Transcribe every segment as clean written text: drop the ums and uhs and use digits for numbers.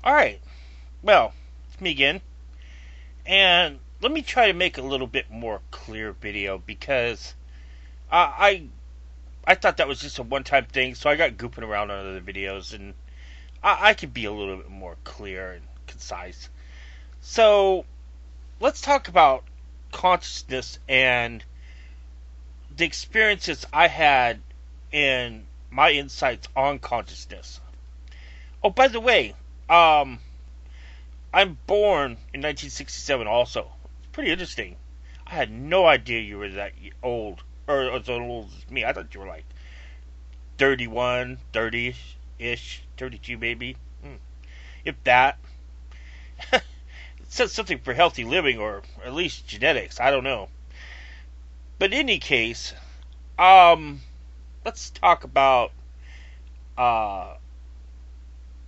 Alright, well, it's me again. And let me try to make a little bit more clear video because I thought that was just a one time thing, so I got gooping around on other videos and I could be a little bit more clear and concise. So let's talk about consciousness and the experiences I had and my insights on consciousness. Oh, by the way, um, I'm born in 1967 also. It's pretty interesting. I had no idea you were that old, or as old as me. I thought you were like 31, 30-ish, 32 maybe. If that. It says something for healthy living, or at least genetics. I don't know. But in any case, um, let's talk about, uh,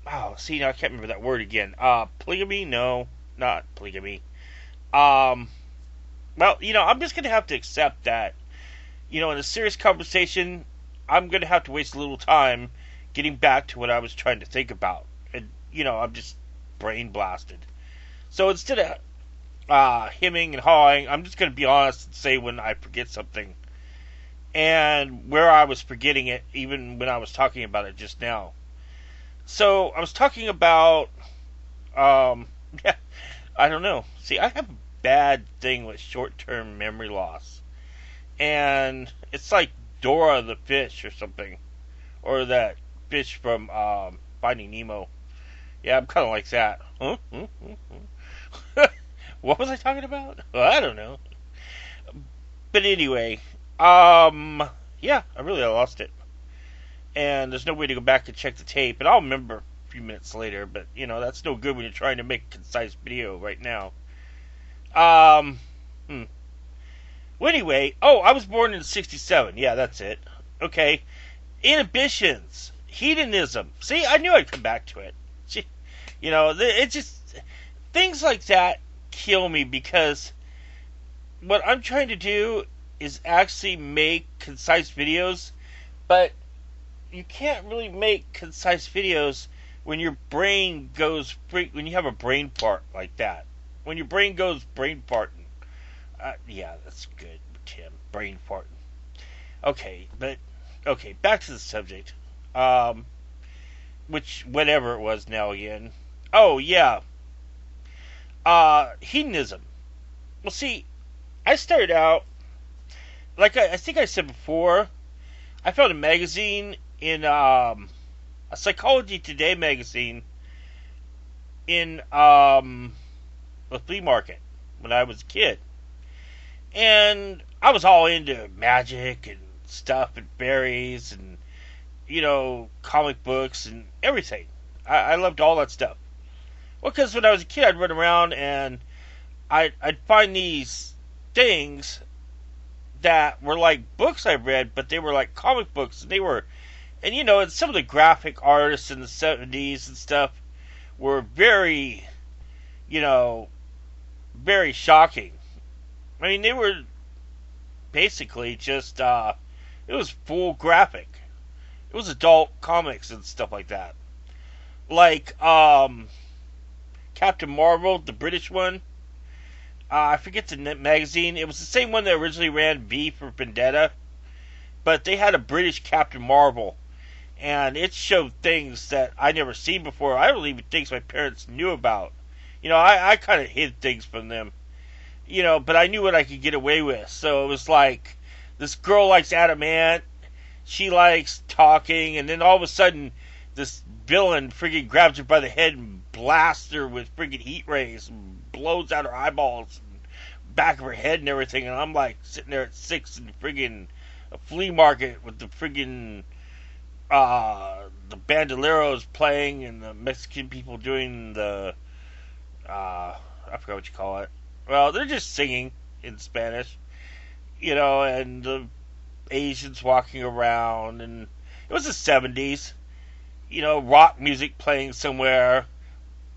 oh, see, now I can't remember that word again. Polygamy? No, not polygamy. Um, well, I'm just going to have to accept that, in a serious conversation, I'm going to have to waste a little time getting back to what I was trying to think about. And, I'm just brain blasted. So instead of hemming and hawing, I'm just going to be honest and say when I forget something and where I was forgetting it, even when I was talking about it just now. So I was talking about, um, yeah, I don't know. See, I have a bad thing with short-term memory loss, and it's like Dora the fish or something, or that fish from Finding Nemo. Yeah, I'm kind of like that. Huh? What was I talking about? Well, I don't know. But anyway, yeah, I really lost it, and there's no way to go back and check the tape, and I'll remember a few minutes later. But that's no good when you're trying to make a concise video right now. Um, hmm. Well, anyway, oh, I was born in '67. Yeah, that's it. Okay, inhibitions, hedonism. See, I knew I'd come back to it. It just things like that kill me because what I'm trying to do is actually make concise videos, but you can't really make concise videos when your brain goes when you have a brain fart like that. When your brain goes brain farting. Yeah, that's good, Tim. Brain farting. Okay, but okay, back to the subject. Um, which whatever it was now again. Oh yeah, hedonism. Well, see, I started out like I think I said before. I found a magazine in a Psychology Today magazine in a flea market when I was a kid, and I was all into magic and stuff and fairies and comic books and everything. I loved all that stuff. Well, because when I was a kid, I'd run around and I'd find these things that were like books I read, but they were like comic books, and they were, and some of the graphic artists in the '70s and stuff were very, you know, very shocking. I mean, they were basically just, it was full graphic. It was adult comics and stuff like that. Like, Captain Marvel, the British one. I forget the magazine. It was the same one that originally ran V for Vendetta, but they had a British Captain Marvel, and it showed things that I never seen before. I don't even think my parents knew about. I kind of hid things from them. But I knew what I could get away with. So it was like, this girl likes Adamant, she likes talking, and then all of a sudden, this villain friggin' grabs her by the head and blasts her with friggin' heat rays and blows out her eyeballs and back of her head and everything. And I'm like sitting there at 6 in friggin' a flea market with the friggin' the bandoleros playing and the Mexican people doing the I forgot what you call it. Well, they're just singing in Spanish, and the Asians walking around, and it was the '70s. Rock music playing somewhere,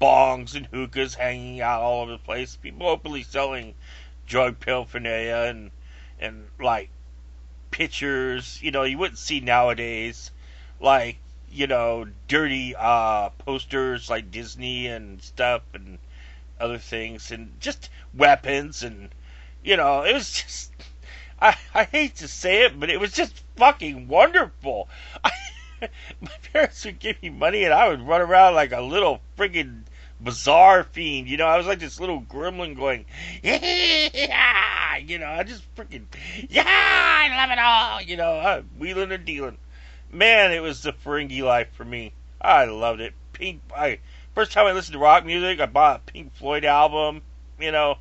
bongs and hookahs hanging out all over the place, people openly selling drug paraphernalia and like pictures, you wouldn't see nowadays, like dirty posters like Disney and stuff and other things and just weapons and it was just I hate to say it, but it was just fucking wonderful. My parents would give me money and I would run around like a little friggin' bizarre fiend. I was like this little gremlin going, yeah, I just freaking, yeah, I love it all, wheeling and dealing. Man, it was the Ferengi life for me. I loved it. First time I listened to rock music, I bought a Pink Floyd album. It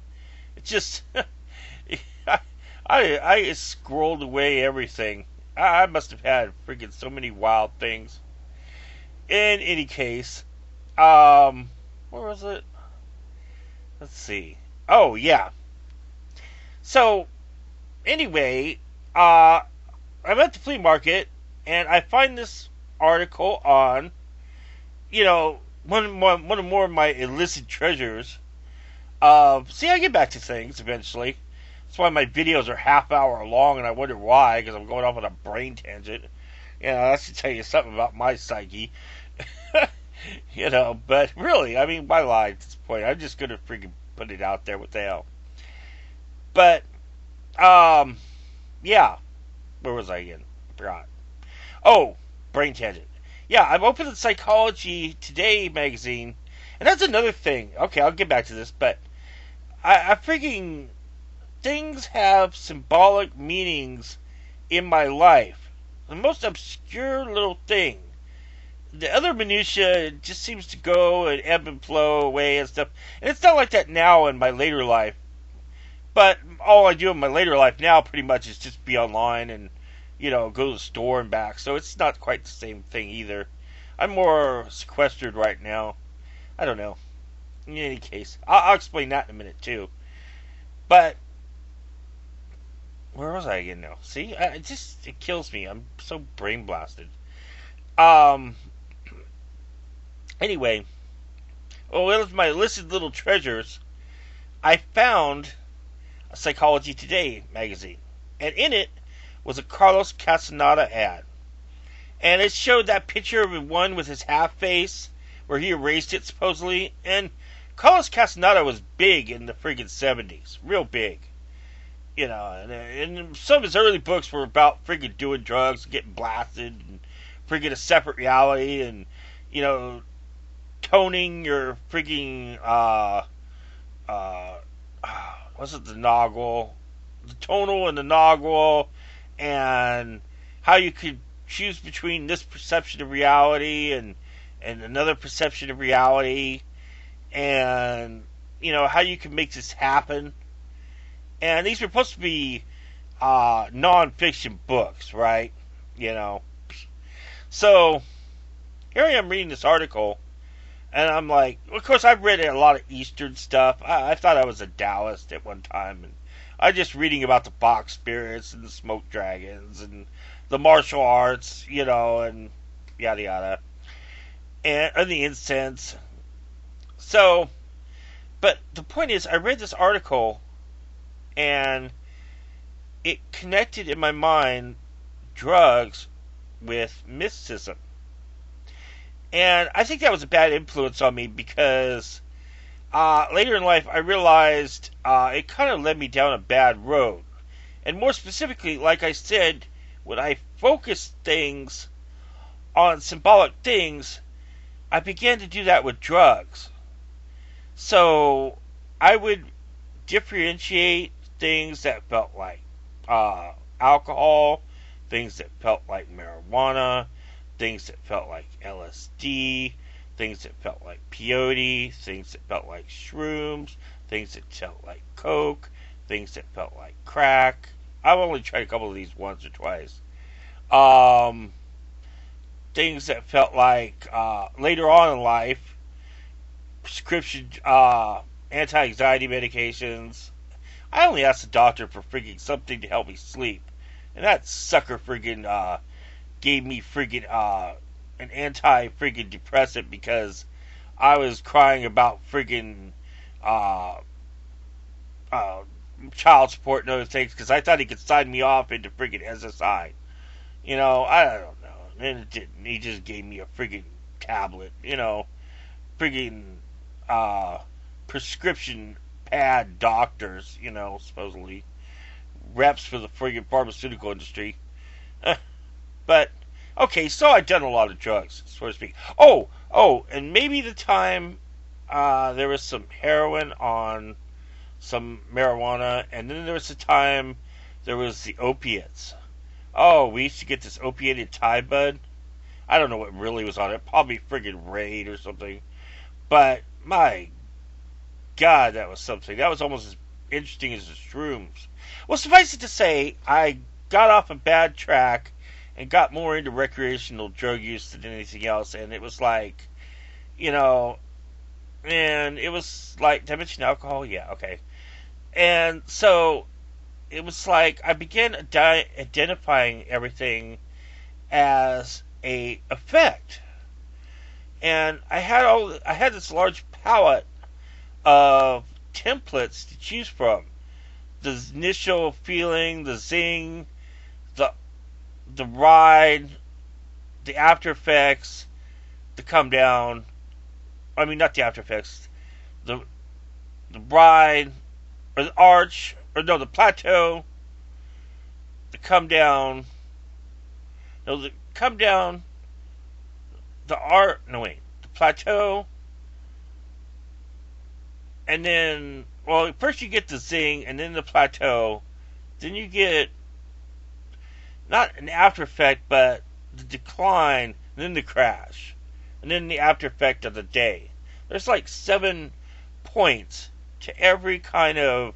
just, I scrolled away everything. I must have had freaking so many wild things. In any case, where was it? Let's see. Oh yeah. So anyway, I'm at the flea market and I find this article on, one more of my illicit treasures. See, I get back to things eventually. That's why my videos are half hour long, and I wonder why, because I'm going off on a brain tangent. That should tell you something about my psyche. But really, I mean, why lie at this point? I'm just gonna freaking put it out there. What the hell? But, yeah. Where was I again? I forgot. Oh, brain tangent. Yeah, I'm open to Psychology Today magazine, and that's another thing. Okay, I'll get back to this, but I freaking... things have symbolic meanings in my life. The most obscure little thing. The other minutia just seems to go and ebb and flow away and stuff. And it's not like that now in my later life. But all I do in my later life now pretty much is just be online and, go to the store and back. So it's not quite the same thing either. I'm more sequestered right now. I don't know. In any case, I'll explain that in a minute too. But where was I again now? See, it kills me. I'm so brain blasted. Anyway, well, it was my listed little treasures. I found a Psychology Today magazine, and in it was a Carlos Castaneda ad, and it showed that picture of one with his half face, where he erased it supposedly. And Carlos Castaneda was big in the friggin' 70s, real big. And some of his early books were about friggin' doing drugs, getting blasted, and friggin' a separate reality, and, toning your friggin', was it the Noggle? The tonal and the Noggle, and how you could choose between this perception of reality and another perception of reality, and, how you can make this happen. And these were supposed to be non-fiction books, right? So, here I am reading this article, and I'm like, of course, I've read a lot of Eastern stuff. I thought I was a Taoist at one time, and I was just reading about the box spirits and the smoke dragons and the martial arts, and yada yada, and the incense. So, but the point is, I read this article, and it connected in my mind drugs with mysticism. And I think that was a bad influence on me because later in life I realized it kind of led me down a bad road. And more specifically, like I said, when I focused things on symbolic things, I began to do that with drugs. So I would differentiate things that felt like alcohol, things that felt like marijuana, things that felt like LSD, things that felt like peyote, things that felt like shrooms, things that felt like coke, things that felt like crack. I've only tried a couple of these once or twice. Things that felt like later on in life, prescription anti-anxiety medications. I only asked the doctor for friggin' something to help me sleep, and that sucker friggin' gave me friggin' an anti-friggin' depressant because I was crying about friggin' child support and other things because I thought he could sign me off into friggin' SSI. I don't know. And it didn't. He just gave me a friggin' tablet, friggin' prescription pad doctors, supposedly reps for the friggin' pharmaceutical industry. But okay, so I've done a lot of drugs, so to speak. And maybe the time there was some heroin on some marijuana, and then there was the time there was the opiates. Oh, we used to get this opiated Tide Bud. I don't know what really was on it. Probably friggin' Raid or something. But my God, that was something. That was almost as interesting as the shrooms. Well, suffice it to say, I got off a bad track and got more into recreational drug use than anything else. And it was like, and it was like, did I mention alcohol? Yeah, okay. And so it was like I began identifying everything as a effect. And I had this large palette of templates to choose from. The initial feeling, the zing, the ride, the after effects, the come down. I mean, not the after effects. The ride, or the arch, or no, the plateau, the come down. No, the come down, the plateau, and then, well, first you get the zing, and then the plateau, then you get, not an after effect, but the decline, and then the crash, and then the after effect of the day. There's like 7 points to every kind of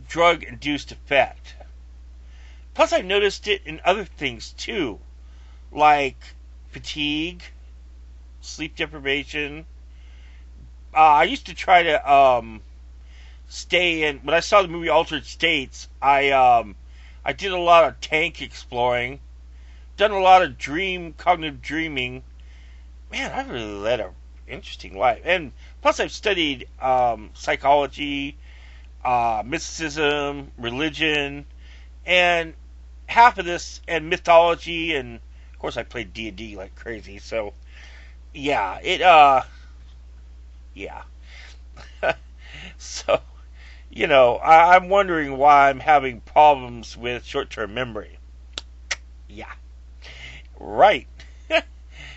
drug-induced effect. Plus, I noticed it in other things too, like fatigue, sleep deprivation. I used to try to stay in. When I saw the movie Altered States, I did a lot of tank exploring, done a lot of cognitive dreaming. Man, I really led an interesting life. And plus, I've studied psychology, mysticism, religion, and half of this, and mythology, and of course I played D&D like crazy, so yeah, yeah. So, I'm wondering why I'm having problems with short-term memory. Yeah, right.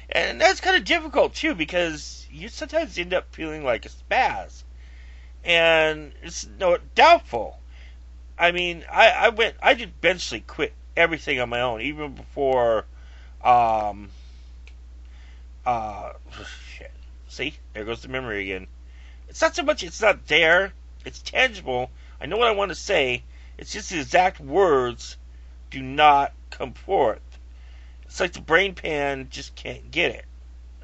And that's kind of difficult too, because you sometimes end up feeling like a spaz, and it's doubtful. I mean, I did eventually quit everything on my own, even before, shit. See, there goes the memory again. It's not so much, it's not there, it's tangible. I know what I want to say, it's just the exact words do not come forth. It's like the brain pan just can't get it.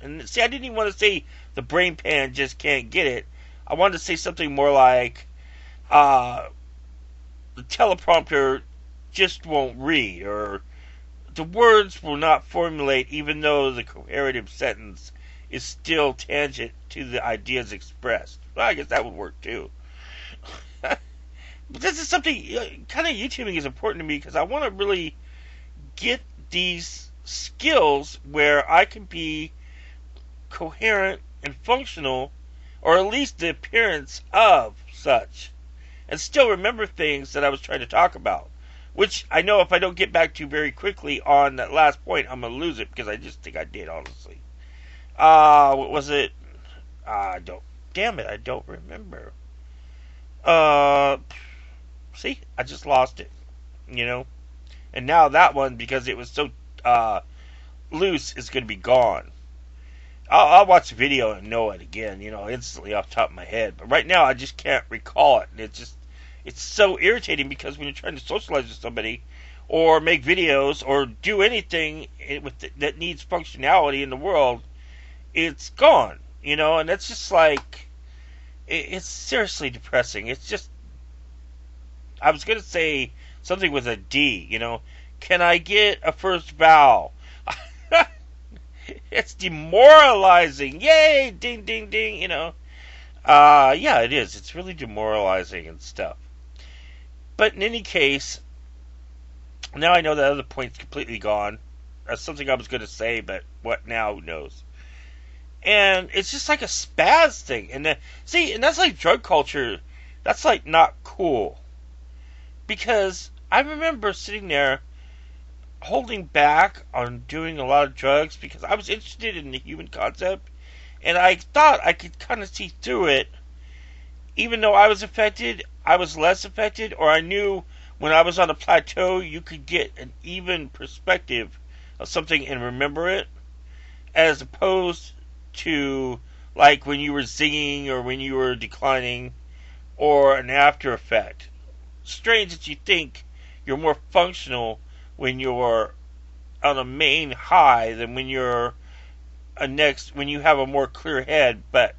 And see, I didn't even want to say the brain pan just can't get it. I wanted to say something more like, the teleprompter just won't read, or the words will not formulate even though the coherative sentence is still tangent to the ideas expressed. Well, I guess that would work too. But this is something, kind of YouTubing is important to me because I want to really get these skills where I can be coherent and functional, or at least the appearance of such, and still remember things that I was trying to talk about, which I know if I don't get back to very quickly on that last point, I'm going to lose it, because I just think I did, honestly. What was it? I don't remember. See, I just lost it, and now that one, because it was so, loose, is going to be gone. I'll watch the video and know it again, instantly off the top of my head. But right now, I just can't recall it. And it's so irritating, because when you're trying to socialize with somebody, or make videos, or do anything that needs functionality in the world, it's gone, and that's just like, it's seriously depressing. It's just, I was going to say something with a D, can I get a first vowel? It's demoralizing. Yay! Ding, ding, ding, yeah, it is. It's really demoralizing and stuff. But in any case, Now I know that other point's completely gone. That's something I was going to say, but what now? Who knows? And it's just like a spaz thing. And then, see, and that's like drug culture. That's like not cool. Because I remember sitting there holding back on doing a lot of drugs because I was interested in the human concept. And I thought I could kind of see through it. Even though I was affected, I was less affected, or I knew when I was on a plateau, you could get an even perspective of something and remember it, as opposed to like when you were zinging or when you were declining or an after effect. Strange that you think you're more functional when you're on a main high than when you're when you have a more clear head but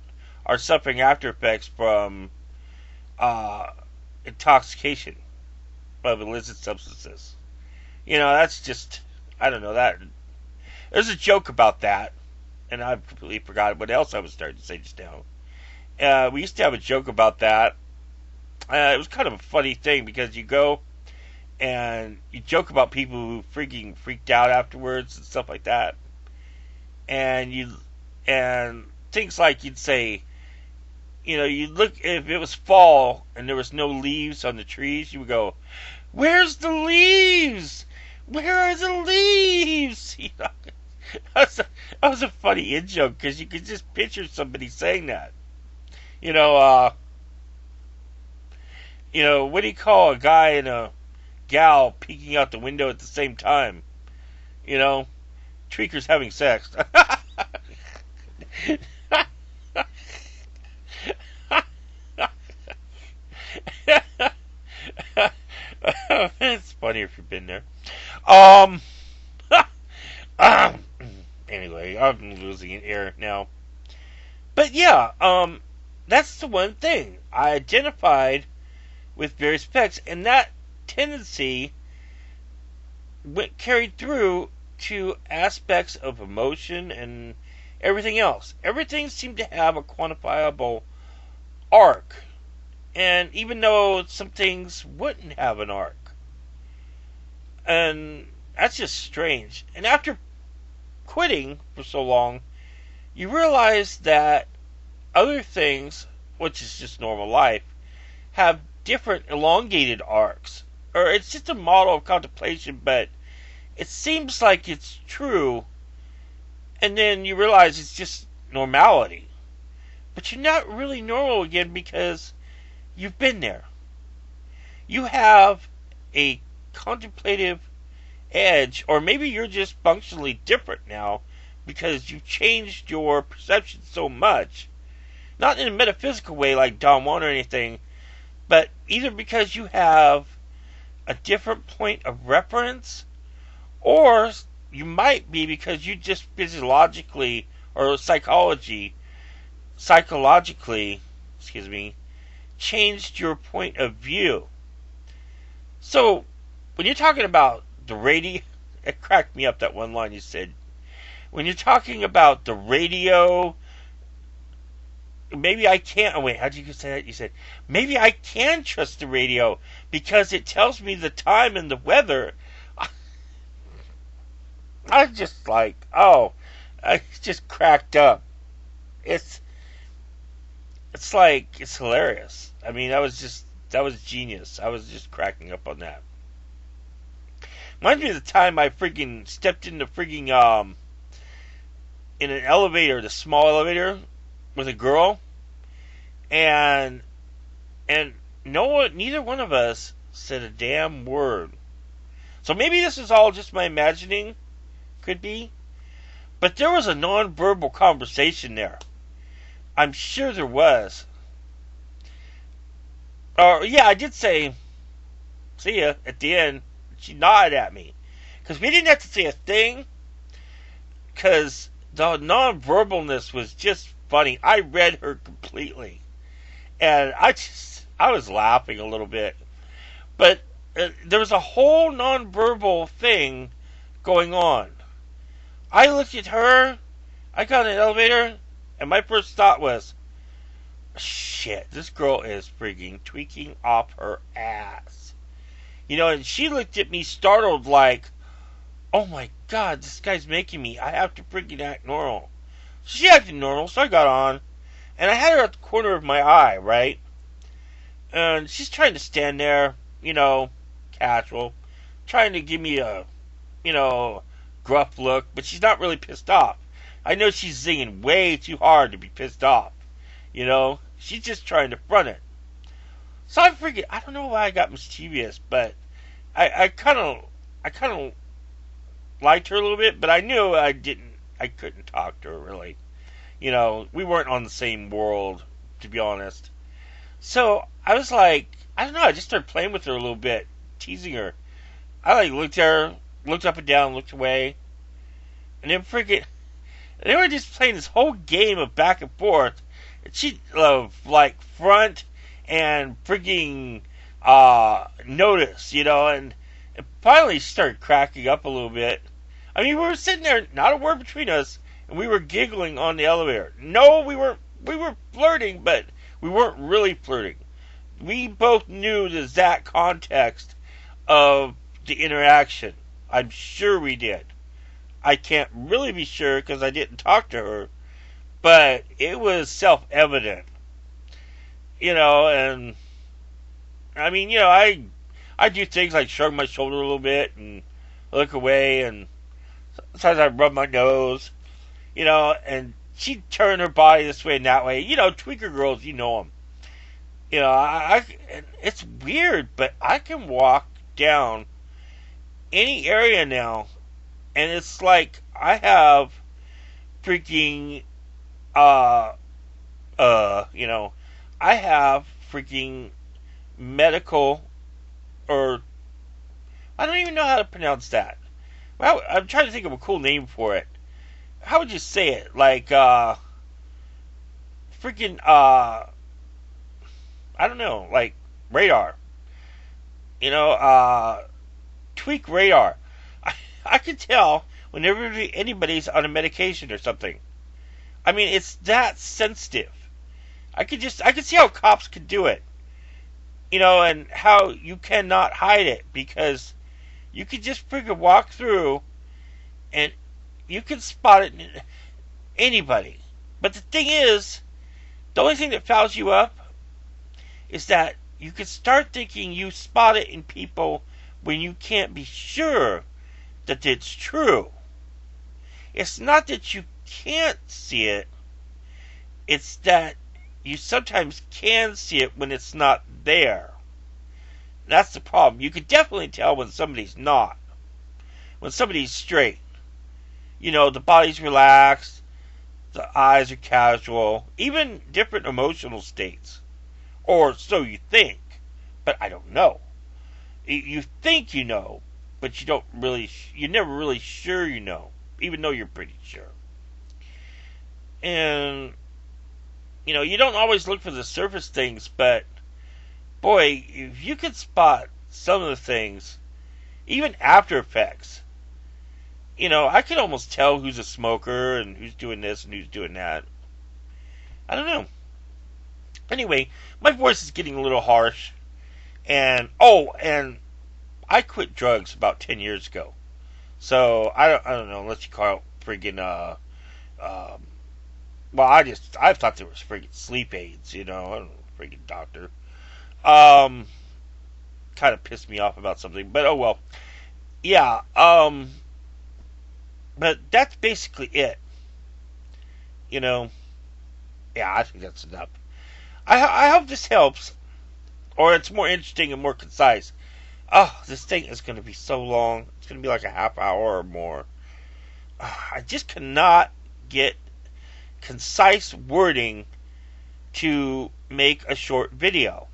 are suffering after effects from uh, intoxication of illicit substances. That's just, I don't know, that there's a joke about that, and I've completely forgotten what else I was starting to say just now. We used to have a joke about that. It was kind of a funny thing because you go and you joke about people who freaking freaked out afterwards and stuff like that, and things like you'd say, you'd look, if it was fall and there was no leaves on the trees, you would go, "Where's the leaves? Where are the leaves?" That was a funny in joke because you could just picture somebody saying that. You know, uh, what do you call a guy and a gal peeking out the window at the same time? Tweakers having sex. It's funny if you've been there. Um, anyway, I'm losing an air now. But yeah, that's the one thing I identified with various effects, and that tendency carried through to aspects of emotion and everything else. Everything seemed to have a quantifiable arc, and even though some things wouldn't have an arc, and that's just strange. And after quitting for so long, you realize that other things, which is just normal life, have different elongated arcs. Or it's just a model of contemplation, but it seems like it's true, and then you realize it's just normality. But you're not really normal again because you've been there. You have a contemplative edge, or maybe you're just functionally different now because you've changed your perception so much. Not in a metaphysical way like Don Juan or anything, but either because you have a different point of reference, or you might be because you just physiologically or psychologically, changed your point of view. So, when you're talking about the radio, it cracked me up that one line you said. When you're talking about the radio, maybe I can't. Oh wait, how did you say that? You said maybe I can trust the radio because it tells me the time and the weather. I was just like, oh, I just cracked up. It's like it's hilarious. I mean, that was genius. I was just cracking up on that. Reminds me of the time I freaking stepped in the freaking in an elevator, the small elevator, with a girl, and neither one of us said a damn word. So maybe this is all just my imagining, could be, but there was a non-verbal conversation there. I'm sure there was. Or yeah, I did say, "See ya" at the end. She nodded at me because we didn't have to say a thing. Because the non-verbalness was just funny. I read her completely, and I was laughing a little bit, but there was a whole non-verbal thing going on. I looked at her. I got in an elevator, and my first thought was, "Shit, this girl is freaking tweaking off her ass." And she looked at me startled like, oh my god, this guy's making me. I have to freaking act normal. So she acted normal, so I got on. And I had her at the corner of my eye, right? And she's trying to stand there, casual. Trying to give me a, gruff look, but she's not really pissed off. I know she's zinging way too hard to be pissed off. She's just trying to front it. So I don't know why I got mischievous, but I kind of liked her a little bit, but I knew I couldn't talk to her really. We weren't on the same world, to be honest. So I was like, I don't know, I just started playing with her a little bit, teasing her. I looked at her, looked up and down, looked away, and then they were just playing this whole game of back and forth. And she front and notice, and finally she started cracking up a little bit. I mean, we were sitting there, not a word between us, and we were giggling on the elevator. No, we were flirting, but we weren't really flirting. We both knew the exact context of the interaction. I'm sure we did. I can't really be sure because I didn't talk to her, but it was self-evident. And I mean, I do things like shrug my shoulder a little bit and look away, and sometimes I rub my nose, and she'd turn her body this way and that way. Tweaker girls, you know them. It's weird, but I can walk down any area now, and it's like I have freaking, I have freaking medical, or I don't even know how to pronounce that. Well, I'm trying to think of a cool name for it. How would you say it? Like, freaking, I don't know, like radar. Tweak radar. I can tell whenever anybody's on a medication or something. I mean, it's that sensitive. I could see how cops could do it. And how you cannot hide it because you could just freaking walk through and you can spot it in anybody. But the thing is, the only thing that fouls you up is that you can start thinking you spot it in people when you can't be sure that it's true. It's not that you can't see it, it's that you sometimes can see it when it's not there. That's the problem. You could definitely tell when somebody's not. When somebody's straight. The body's relaxed, the eyes are casual, even different emotional states. Or so you think, but I don't know. You think you know, but you're never really sure you know, even though you're pretty sure. And, you don't always look for the surface things, but, boy, if you could spot some of the things, even after effects, I could almost tell who's a smoker and who's doing this and who's doing that. I don't know. Anyway, my voice is getting a little harsh. And I quit drugs about 10 years ago. So, I don't know, unless you call it friggin', I thought there was friggin' sleep aids, I don't know, friggin' doctor. Kind of pissed me off about something, but oh well. Yeah, but that's basically it. Yeah, I think that's enough. I hope this helps, or it's more interesting and more concise. Oh, this thing is going to be so long. It's going to be like a half hour or more. I just cannot get concise wording to make a short video.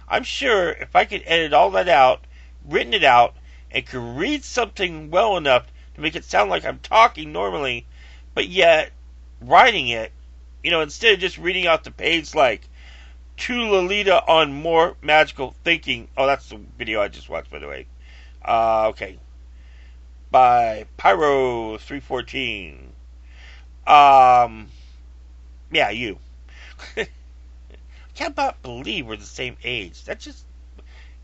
I'm sure if I could edit all that out, written it out, and could read something well enough to make it sound like I'm talking normally, but yet writing it, instead of just reading out the page like, to Lolita on more magical thinking. Oh, that's the video I just watched, by the way. Okay. By Pyro314. Yeah, you. I cannot believe we're the same age. That just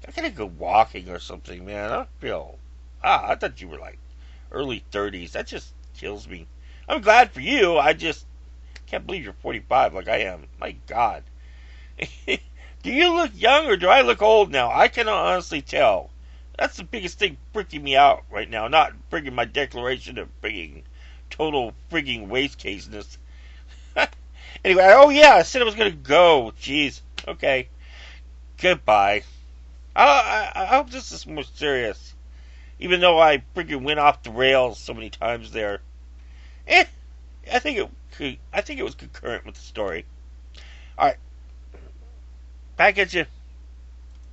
I gotta go walking or something, man. I don't feel. I thought you were like early 30s. That just kills me. I'm glad for you. I just can't believe you're 45 like I am. My God. Do you look young or do I look old now? I cannot honestly tell. That's the biggest thing freaking me out right now. Not freaking my declaration of freaking total freaking waste caseness. Anyway, oh yeah, I said I was gonna go. Jeez. Okay. Goodbye. I hope this is more serious. Even though I freaking went off the rails so many times there. Eh, I think it was concurrent with the story. Alright. Back at you.